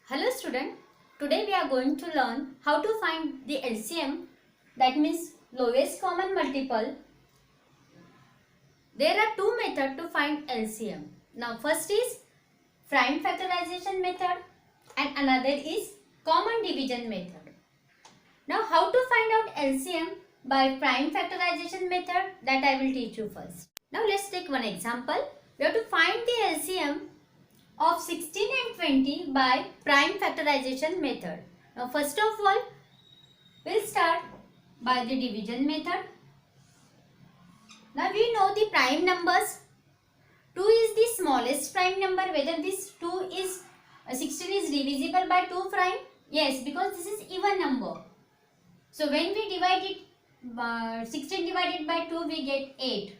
Hello student, today we are going to learn how to find the LCM, that means lowest common multiple. There are two methods to find LCM. Now first is prime factorization method and another is common division method. Now how to find out LCM by prime factorization method, that I will teach you first. Now let's take one example. We have to find the LCM of 16 and 20 by prime factorization method. Now first of all, we'll start by the division method. Now we know the prime numbers. 2 is the smallest prime number. Whether this 2 is 16 is divisible by 2 prime? Yes, because this is even number. So when we divide it, 16 divided by 2, we get 8.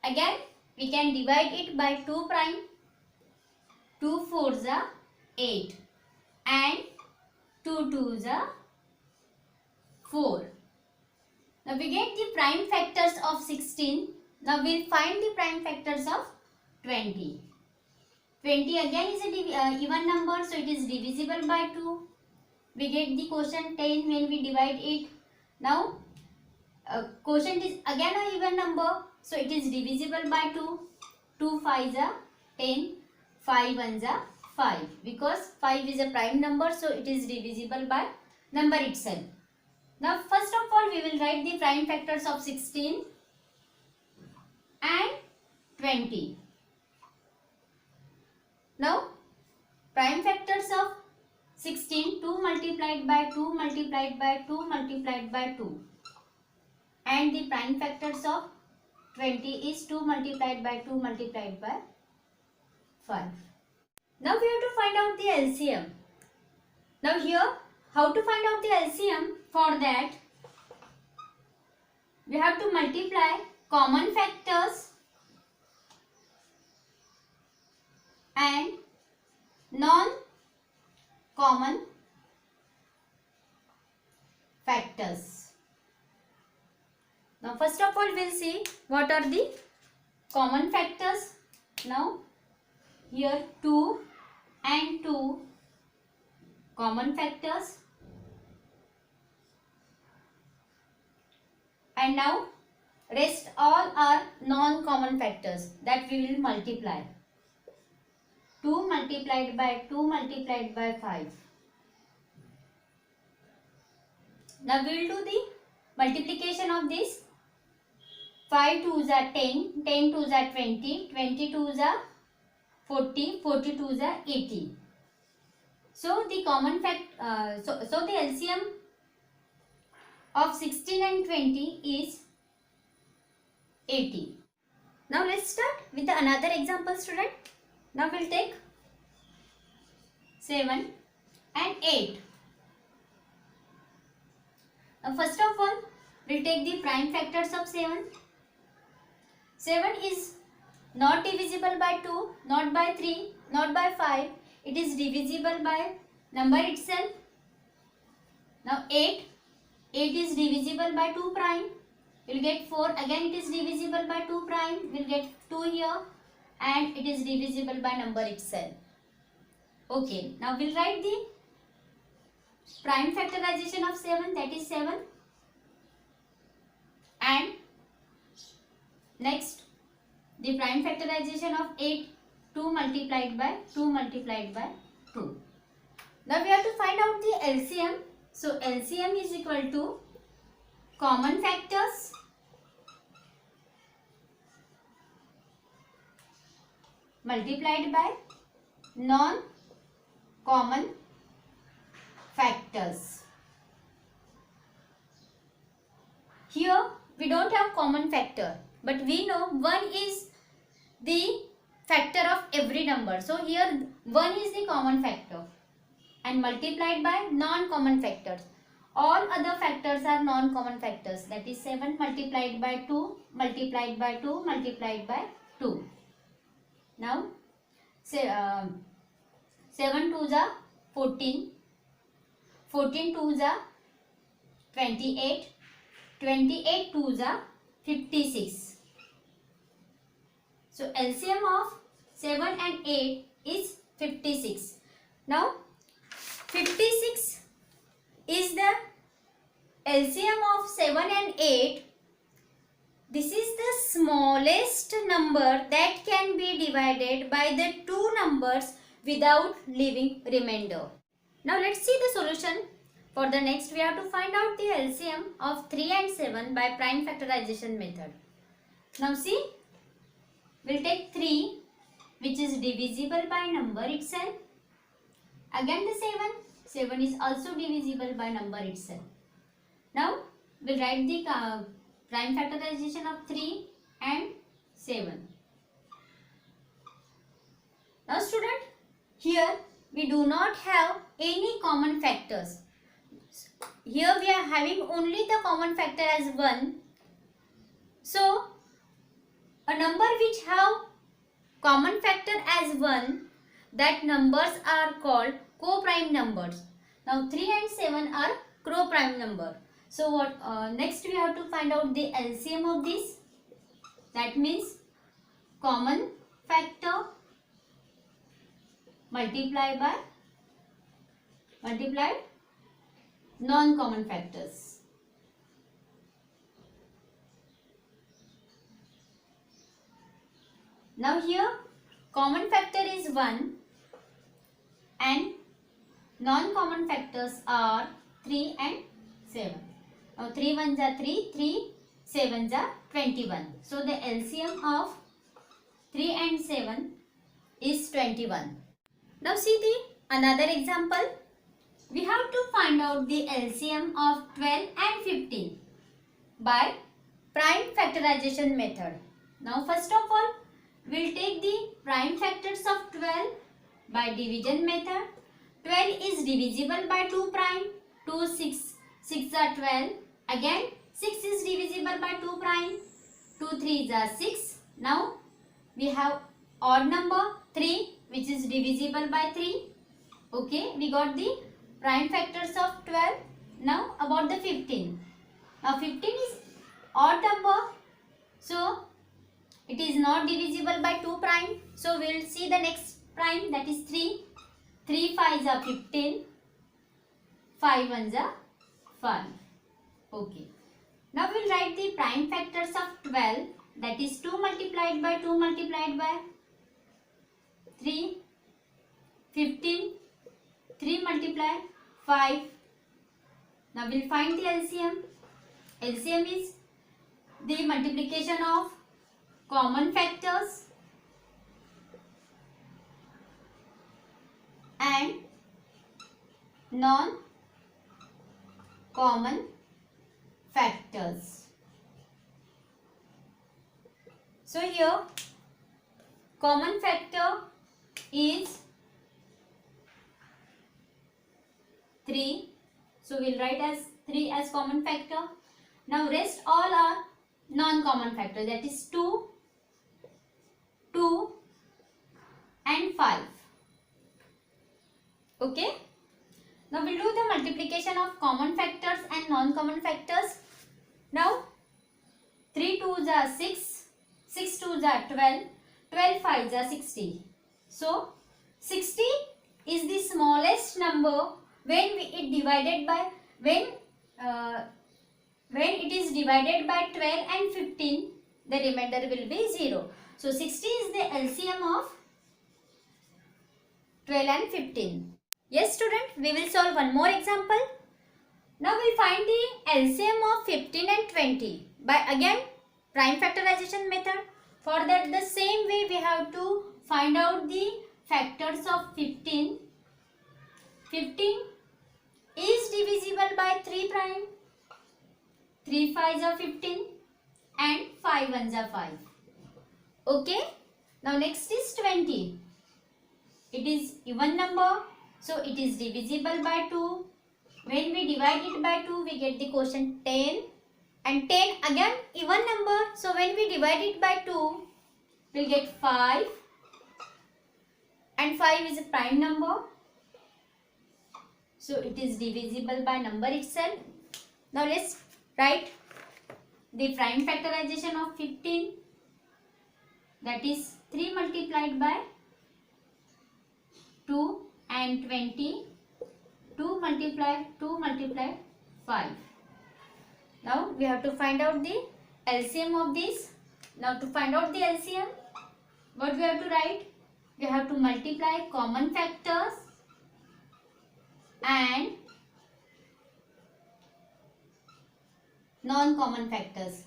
Again, we can divide it by 2 prime. 2 4s are 8 and 2 2s are 4. Now we get the prime factors of 16. Now we'll find the prime factors of 20. 20 again is a even number, so it is divisible by 2. We get the quotient 10 when we divide it. Now quotient is again an even number, so it is divisible by 2. 2 5s are 10. 5 1s are 5, because 5 is a prime number, so it is divisible by number itself. Now first of all, we will write the prime factors of 16 and 20. Now prime factors of 16, 2 multiplied by 2 multiplied by 2 multiplied by 2, and the prime factors of 20 is 2 multiplied by 2 multiplied by 5. Now we have to find out the LCM. Now here, how to find out the LCM? For that, we have to multiply common factors and non-common factors. Now first of all, we'll see what are the common factors. Now here 2 and 2 common factors, and now rest all are non-common factors that we will multiply. 2 multiplied by 2 multiplied by 5. Now we will do the multiplication of this. 5 2s are 10, 10 2s are 20, 20 2s are 40, 40 2s are 80. So the common so the LCM of 16 and 20 is 80. Now let's start with another example, student. Now we'll take 7 and 8. Now first of all, we'll take the prime factors of 7. 7 is not divisible by 2, not by 3, not by 5. It is divisible by number itself. Now 8 is divisible by 2 prime. We'll get 4. Again it is divisible by 2 prime. We'll get 2 here, and it is divisible by number itself. Okay, now we'll write the prime factorization of 7, that is 7. And next, the prime factorization of 8, 2 multiplied by 2 multiplied by 2. Now we have to find out the LCM. So LCM is equal to common factors multiplied by non-common factors. Here we don't have common factor, but we know 1 is the factor of every number. So here 1 is the common factor and multiplied by non-common factors. All other factors are non-common factors, that is 7 multiplied by 2 multiplied by 2 multiplied by 2. Now say 7 2s are 14, 14 2s are 28, 28 2s are 56. So LCM of 7 and 8 is 56. Now 56 is the LCM of 7 and 8. This is the smallest number that can be divided by the two numbers without leaving remainder. Now let's see the solution. For the next, we have to find out the LCM of 3 and 7 by prime factorization method. Now see, we'll take 3, which is divisible by number itself. Again the 7. 7 is also divisible by number itself. Now we'll write the prime factorization of 3 and 7. Now student, here we do not have any common factors. Here we are having only the common factor as 1. So a number which have common factor as 1, that numbers are called co-prime numbers. Now 3 and 7 are co-prime number. So what next we have to find out the LCM of this. That means common factor multiplied non-common factors. Now here common factor is 1 and non-common factors are 3 and 7. Now 3 ones are 3, 3 sevens are 21. So the LCM of 3 and 7 is 21. Now see the another example. We have to find out the LCM of 12 and 15 by prime factorization method. Now first of all, we'll take the prime factors of 12 by division method. 12 is divisible by 2 prime. 2, 6, 6 are 12. Again 6 is divisible by 2 prime. 2, 3s are 6. Now we have odd number 3 which is divisible by 3. Okay, we got the prime factors of 12. Now about the 15. Now 15 is odd number. So it is not divisible by 2 prime. So we will see the next prime, that is 3. 3 5s are 15. 5 1s are 5. Okay. Now we will write the prime factors of 12, that is 2 multiplied by 2 multiplied by 3. 15. 3 multiply 5. Now we will find the LCM. LCM is the multiplication of common factors and non-common factors. So here common factor is 3. So we will write as 3 as common factor. Now rest all are non-common factor, that is 2, 2 and 5. Okay. Now we will do the multiplication of common factors and non-common factors. Now 3 2s are 6, 6 2s are 12, 12 5s are 60. So 60 is the smallest number when it is divided by 12 and 15, the remainder will be 0. So 60 is the LCM of 12 and 15. Yes student, we will solve one more example. Now we will find the LCM of 15 and 20 by again prime factorization method. For that the same way we have to find out the factors of 15. 15 is divisible by 3 prime. 3 5s are 15 and 5 1s are 5. Okay. Now next is 20. It is even number, so it is divisible by 2. When we divide it by 2, we get the quotient 10. And 10 again even number, so when we divide it by 2, we will get 5. And 5 is a prime number, so it is divisible by number itself. Now let's write the prime factorization of 15, that is 3 multiplied by 2 and 20. 2 multiply 5. Now we have to find out the LCM of this. Now to find out the LCM, what we have to write? We have to multiply common factors and non-common factors.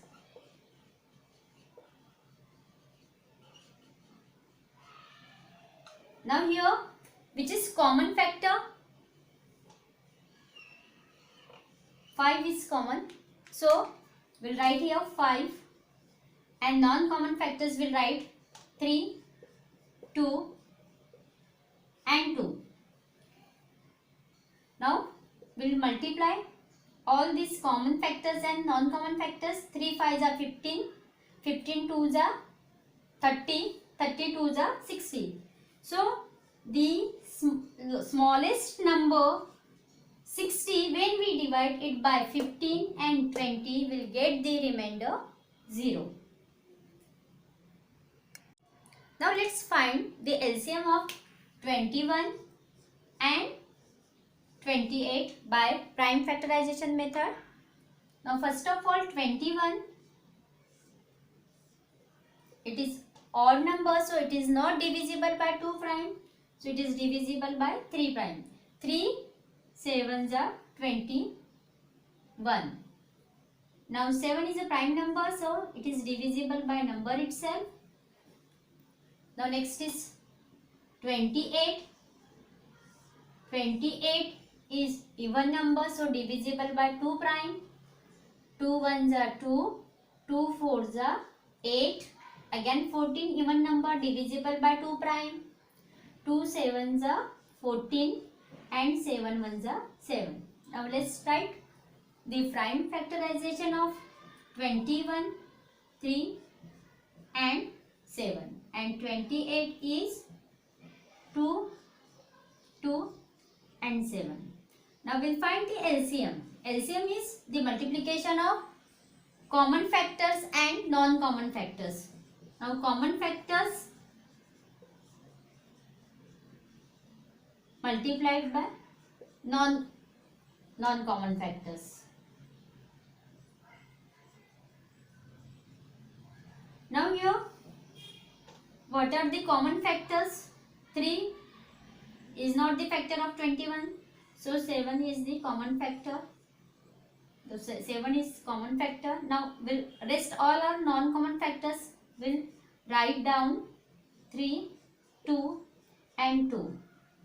Now here, which is common factor? 5 is common. So, we'll write here 5, and non-common factors will write 3, 2 and 2. Now, we'll multiply all these common factors and non-common factors. 3 5s are 15, 15 2s are 30, 30 2s are 60. So, the smallest number 60, when we divide it by 15 and 20, will get the remainder 0. Now let's find the LCM of 21 and 28 by prime factorization method. Now first of all, 21, it is odd number, so it is not divisible by 2 prime. So it is divisible by 3 prime. 3 7s are 21. Now 7 is a prime number, so it is divisible by number itself. Now next is 28. 28 is even number, so divisible by 2 prime. 2 1s are 2, 2 4s are 8. Again 14, even number, divisible by 2 prime. 2 7s are 14 and 7 1s are 7. Now let's write the prime factorization of 21, 3 and 7, and 28 is 2, 2 and 7. Now we'll find the LCM. LCM is the multiplication of common factors and non-common factors. Now common factors multiplied by non-common factors. Now here, what are the common factors? 3 is not the factor of 21, so 7 is the common factor. So 7 is common factor. Now we'll rest all our non-common factors. We'll write down 3, 2 and 2.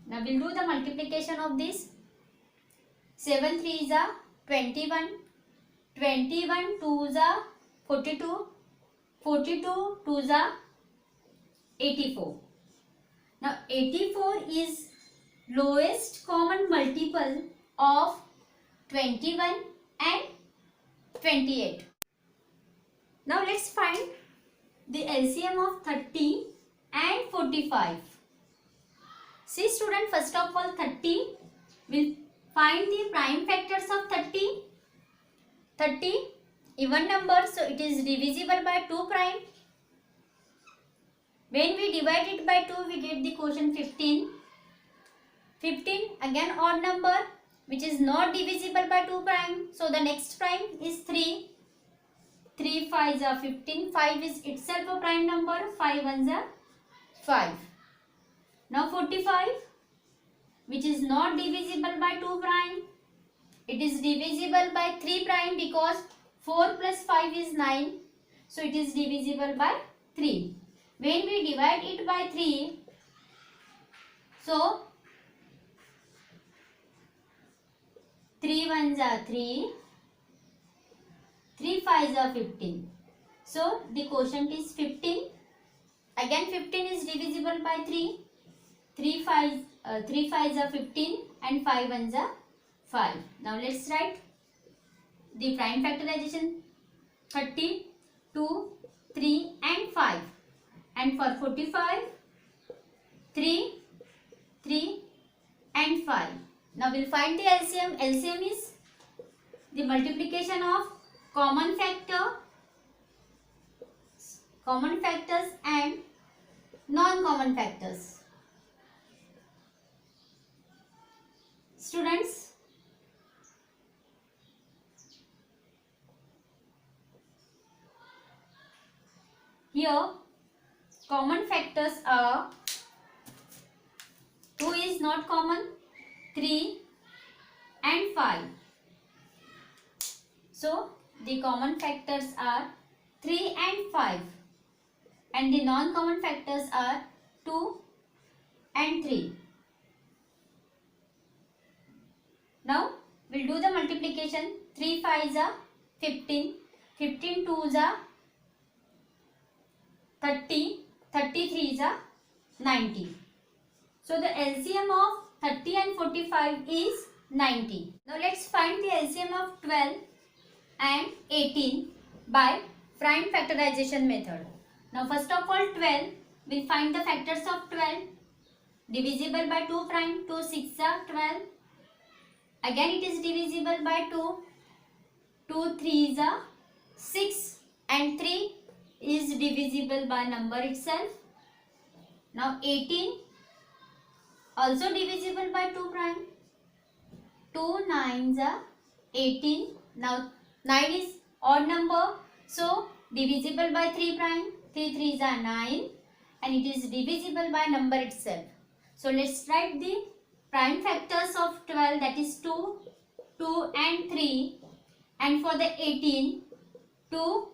Now we'll do the multiplication of this. 7 3s are 21, 21 2s are 42, 42 2s are 84. Now 84 is lowest common multiple of 21 and 28. Now let's find the LCM of 30 and 45. See student, first of all 30, we'll find the prime factors of 30. 30 even number, so it is divisible by 2 prime. When we divide it by 2, we get the quotient 15. 15 again odd number, which is not divisible by 2 prime. So the next prime is 3. 3 5s are 15. 5 is itself a prime number. 5 1s are 5. Now 45, which is not divisible by 2 prime. It is divisible by 3 prime because 4 plus 5 is 9. So it is divisible by 3. When we divide it by 3, so 3 1s are 3, 3 5s are 15. So the quotient is 15. Again 15 is divisible by 3. 3 5s are 15 and 5 1s are 5. Now let's write the prime factorization. 30, 2, 3 and 5. And for 45, 3, 3 and 5. Now we'll find the LCM. LCM is the multiplication of common factors and non-common factors. Students, here common factors are 2 is not common, 3 and 5. So the common factors are 3 and 5 and the non-common factors are 2 and 3. Now we'll do the multiplication. 3 5s are 15, 15 2s are 30, 33s are 90. So the LCM of 30 and 45 is 90. Now let's find the LCM of 12 and 18 by prime factorization method. Now first of all 12, we'll find the factors of 12. Divisible by 2 prime, 2 6 are 12. Again it is divisible by 2, 2 3s are 6 and 3 is divisible by number itself. Now 18 also divisible by 2 prime, 2 9s are 18. Now 9 is odd number, so divisible by 3 prime, 3 3s are 9 and it is divisible by number itself. So let's write the prime factors of 12, that is 2, 2 and 3, and for the 18, 2,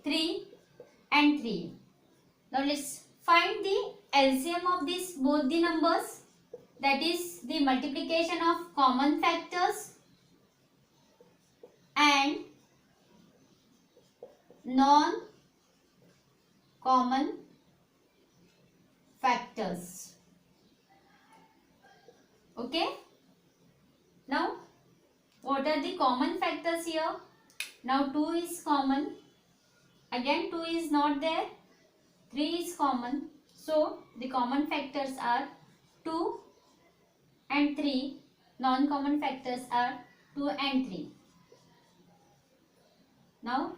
3 and 3. Now let's find the LCM of these both the numbers, that is the multiplication of common factors and non-common factors. Okay. Now what are the common factors here? Now 2 is common. Again 2 is not there. 3 is common. So the common factors are 2 and 3. Non-common factors are 2 and 3. Now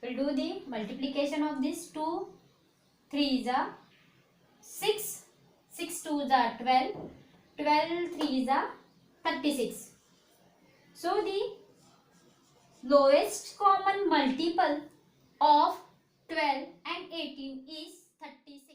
we'll do the multiplication of these 2 3s are 6, 6 2s are 12, 12 3s are 36. So the lowest common multiple of 12 and 18 is 36.